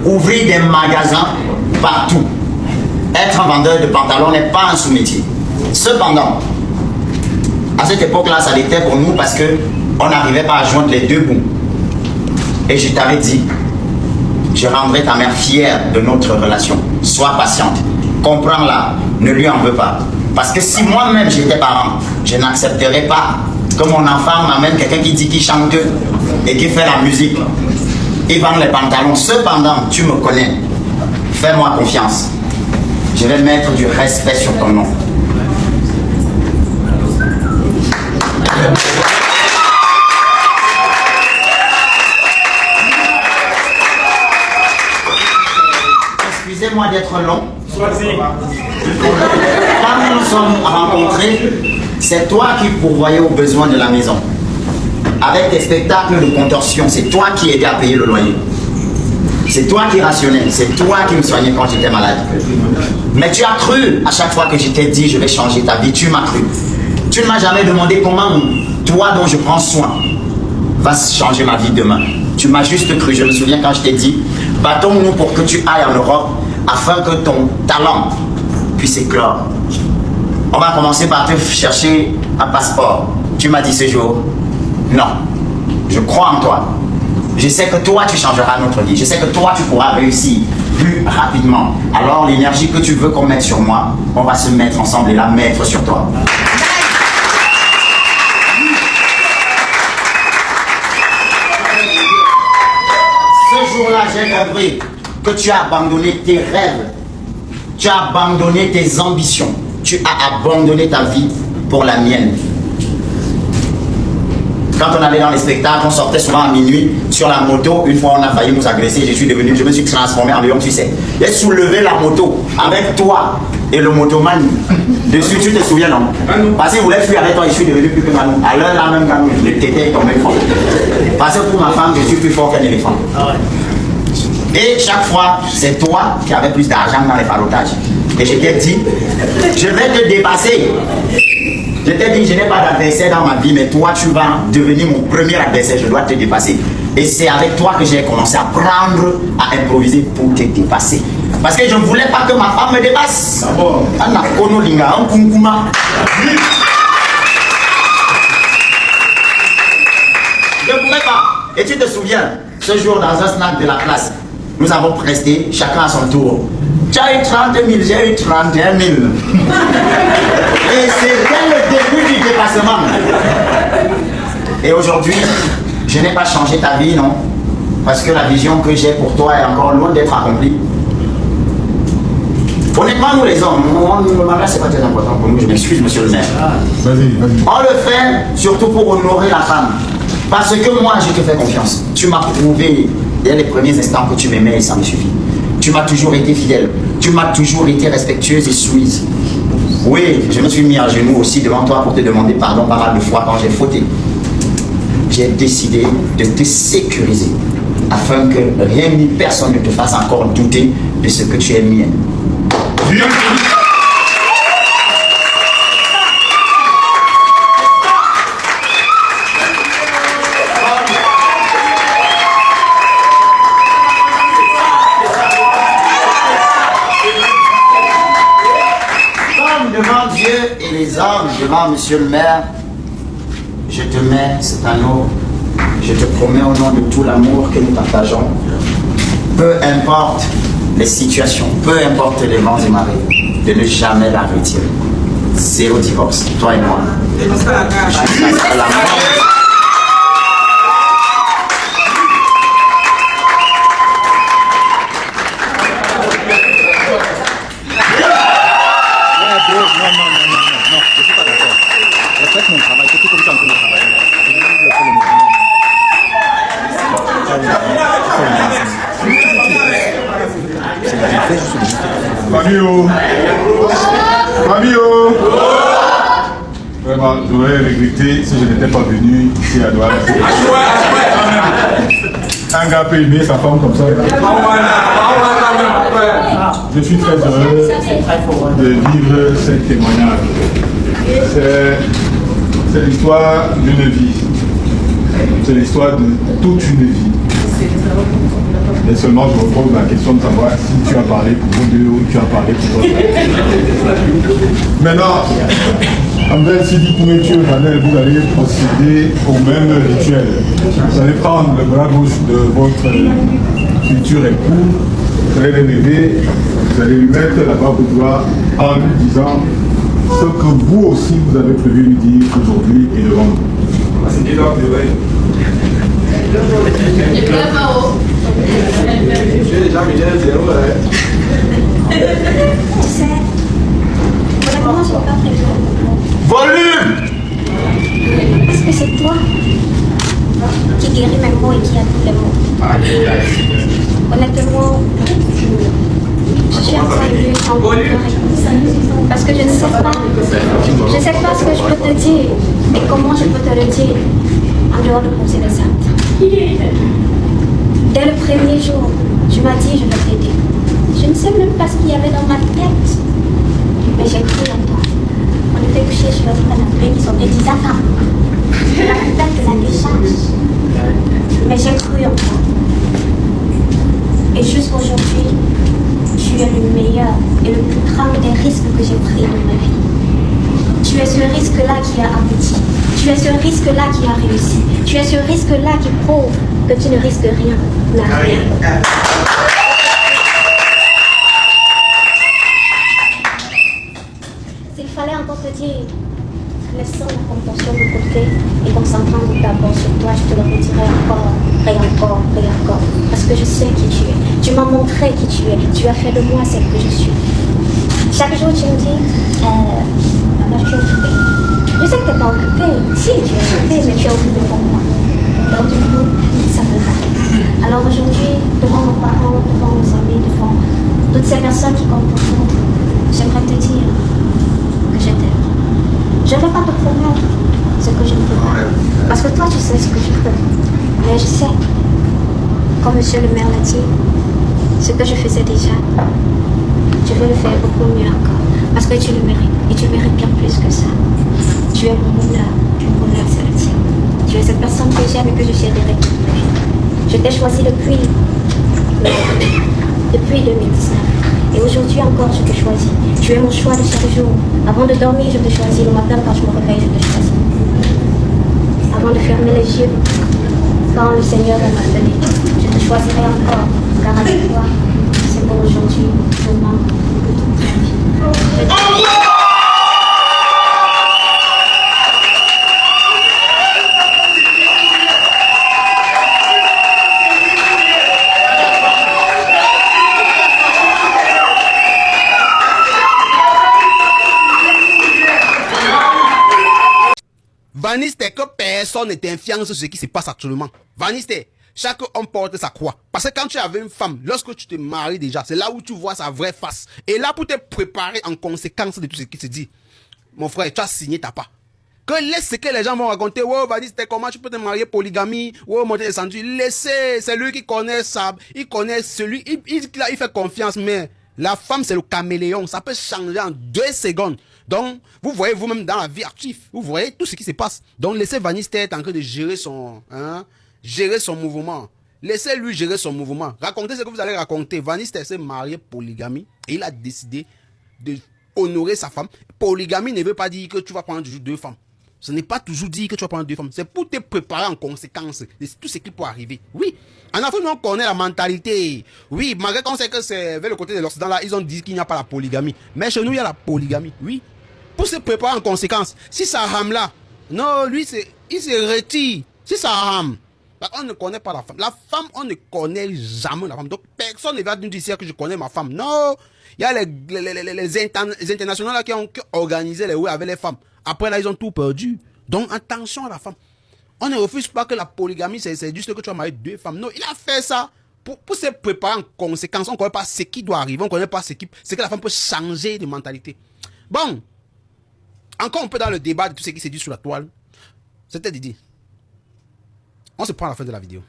ouvrir des magasins partout. Être un vendeur de pantalons n'est pas un sous-métier. Cependant, à cette époque-là, ça l'était pour nous parce qu'on n'arrivait pas à joindre les deux bouts. Et je t'avais dit, je rendrai ta mère fière de notre relation. Sois patiente, comprends-la, ne lui en veux pas. Parce que si moi-même j'étais parent, je n'accepterais pas que mon enfant m'amène quelqu'un qui dit qu'il chante et qui fait la musique. Il vend les pantalons. Cependant, tu me connais. Fais-moi confiance. Je vais mettre du respect sur ton nom. Excusez-moi d'être long. Quand nous nous sommes rencontrés, c'est toi qui pourvoyais aux besoins de la maison. Avec tes spectacles de contorsion, c'est toi qui aidais à payer le loyer. C'est toi qui rationnais, c'est toi qui me soignais quand j'étais malade. Mais tu as cru à chaque fois que je t'ai dit je vais changer ta vie, tu m'as cru. Tu ne m'as jamais demandé comment toi dont je prends soin va changer ma vie demain. Tu m'as juste cru. Je me souviens quand je t'ai dit battons-nous pour que tu ailles en Europe afin que ton talent puisse éclore. On va commencer par te chercher un passeport. Tu m'as dit ce jour non, je crois en toi. Je sais que toi, tu changeras notre vie. Je sais que toi, tu pourras réussir plus rapidement. Alors, l'énergie que tu veux qu'on mette sur moi, on va se mettre ensemble et la mettre sur toi. Ce jour-là, j'ai compris que tu as abandonné tes rêves. Tu as abandonné tes ambitions. Tu as abandonné ta vie pour la mienne. Quand on allait dans les spectacles, on sortait souvent à minuit sur la moto. Une fois, on a failli nous agresser. Je me suis transformé en lion, tu sais. J'ai soulevé la moto avec toi et le motoman dessus. Tu te souviens, non? Parce qu'il voulait fuir avec toi, je suis devenu plus que Manou. À l'heure là même, quand le tété est tombé fort. Parce que pour ma femme, je suis plus fort qu'un éléphant. Et chaque fois, c'est toi qui avais plus d'argent dans les balotages. Et je t'ai dit, je vais te dépasser. Je t'ai dit, je n'ai pas d'adversaire dans ma vie, mais toi, tu vas devenir mon premier adversaire. Je dois te dépasser. Et c'est avec toi que j'ai commencé à apprendre à improviser pour te dépasser. Parce que je ne voulais pas que ma femme me dépasse. Je ne voulais pas. Et tu te souviens, ce jour, dans un snack de la classe, nous avons presté, chacun à son tour. Tu as eu 30 000, j'ai eu 31 000. Et c'était le début du dépassement. Et aujourd'hui, je n'ai pas changé ta vie, non? Parce que la vision que j'ai pour toi est encore loin d'être accomplie. Honnêtement, nous les hommes, le mariage c'est pas très important pour nous, je m'excuse monsieur le maire. Vas-y. On le fait surtout pour honorer la femme. Parce que moi, je te fais confiance. Tu m'as prouvé dès les premiers instants que tu m'aimais et ça me suffit. Tu m'as toujours été fidèle. Tu m'as toujours été respectueuse et soumise. Oui, je me suis mis à genoux aussi devant toi pour te demander pardon pas mal de fois quand j'ai fauté. J'ai décidé de te sécuriser afin que rien ni personne ne te fasse encore douter de ce que tu es mien. Devant Dieu et les hommes, devant monsieur le maire, je te mets cet anneau, je te promets au nom de tout l'amour que nous partageons, peu importe les situations, peu importe les vents et marées, de ne jamais la retirer. Zéro divorce, toi et moi. Jusqu'à la mort. Fabio, vraiment, j'aurais regretté si je n'étais pas venu ici à Douala. Un gars peut aimer sa femme comme ça. Je suis très heureux de vivre ce témoignage. C'est l'histoire d'une vie. C'est l'histoire de toute une vie. Mais seulement je me pose la question de savoir si tu as parlé pour vous deux ou tu as parlé pour toi. Maintenant, Amdel Sidi Koumetio et Manel, vous allez procéder au même rituel. Vous allez prendre le bras gauche de votre futur époux, vous allez le lever, vous allez lui mettre la barbe au doigt en lui disant ce que vous aussi vous avez prévu lui dire aujourd'hui et devant nous. Volume! Parce que c'est toi qui guéris mes mots et qui a tous les mots. Honnêtement, je suis en train de pleurer. Parce que je ne sais pas. Je ne sais pas ce que je peux te dire et comment je peux te le dire en dehors de poser les actes. Dès le premier jour, tu m'as dit je vais t'aider. Je ne sais même pas ce qu'il y avait dans ma tête, mais j'ai cru en toi. On était couchés sur notre canapé qui sont des dizaines. La tête de la décharge. Mais j'ai cru en toi. Et jusqu'aujourd'hui, tu es le meilleur et le plus grand des risques que j'ai pris dans ma vie. Tu es ce risque-là qui a abouti. Tu es ce risque-là qui a réussi. Tu es ce risque-là qui prouve que tu ne risques rien. Rien. S'il fallait encore te dire, laissons la contention de côté et concentrons d'abord sur toi, je te le redirai encore, et encore, et encore. Parce que je sais qui tu es. Tu m'as montré qui tu es. Tu as fait de moi celle que je suis. Chaque jour, tu me dis, maman, je suis occupée. Je sais que tu n'es pas occupée. Si, tu es occupée, mais tu es occupée pour moi. Donc, du coup, ça me va. Alors aujourd'hui, devant nos parents, devant nos amis, devant toutes ces personnes qui comptent pour nous, j'aimerais te dire que je t'aime. Je ne vais pas te promettre ce que je ne peux pas. Parce que toi, tu sais ce que je peux. Mais je sais, comme monsieur le maire l'a dit, ce que je faisais déjà, je vais le faire beaucoup mieux encore. Parce que tu le mérites. Et tu mérites bien plus que ça. Tu es mon bonheur. Mon bonheur, c'est le tien. Tu es cette personne que j'aime et que je chérirai toute ma vie. Je t'ai choisi depuis 2019. Et aujourd'hui encore, je te choisis. Tu es mon choix de chaque jour. Avant de dormir, je te choisis. Le matin, quand je me réveille, je te choisis. Avant de fermer les yeux, quand le Seigneur va m'appeler, je te choisirai encore. Car avec toi, c'est pour aujourd'hui, demain, pour toute ta vie. Vaniste, que personne n'est influent sur ce qui se passe actuellement. Vaniste, chaque homme porte sa croix. Parce que quand tu avais une femme, lorsque tu te maries déjà, c'est là où tu vois sa vraie face. Et là, pour te préparer en conséquence de tout ce qui se dit, mon frère, tu as signé ta part. Que laisse ce que les gens vont raconter. Oh, Vaniste, comment tu peux te marier polygamie? Oh, monter descendu. Laissez, c'est lui qui connaît ça. Il connaît celui, il fait confiance, mais la femme, c'est le caméléon. Ça peut changer en 2 secondes. Donc, vous voyez vous-même dans la vie active. Vous voyez tout ce qui se passe. Donc, laissez Vaniste être en train de gérer son mouvement. Laissez-lui gérer son mouvement. Racontez ce que vous allez raconter. Vaniste s'est marié polygamie et il a décidé de honorer sa femme. Polygamie ne veut pas dire que tu vas prendre toujours 2 femmes. Ce n'est pas toujours dire que tu vas prendre 2 femmes. C'est pour te préparer en conséquence de tout ce qui peut arriver. Oui. En Afrique, on connaît la mentalité. Oui, malgré qu'on sait que c'est vers le côté de l'Occident, là, ils ont dit qu'il n'y a pas la polygamie. Mais chez nous, il y a la polygamie. Oui. Pour se préparer en conséquence. Si ça rame là, non, lui, il se retire. Si ça rame, on ne connaît pas la femme. La femme, on ne connaît jamais la femme. Donc, personne ne va nous dire que je connais ma femme. Non. Il y a les internationaux là qui ont organisé les ouais avec les femmes. Après, là, ils ont tout perdu. Donc, attention à la femme. On ne refuse pas que la polygamie, c'est juste que tu vas marier 2 femmes. Non, il a fait ça pour se préparer en conséquence. On ne connaît pas ce qui doit arriver. On ne connaît pas ce que la femme peut changer de mentalité. Bon. Encore un peu dans le débat de tout ce qui s'est dit sur la toile. C'était Didi. On se prend à la fin de la vidéo.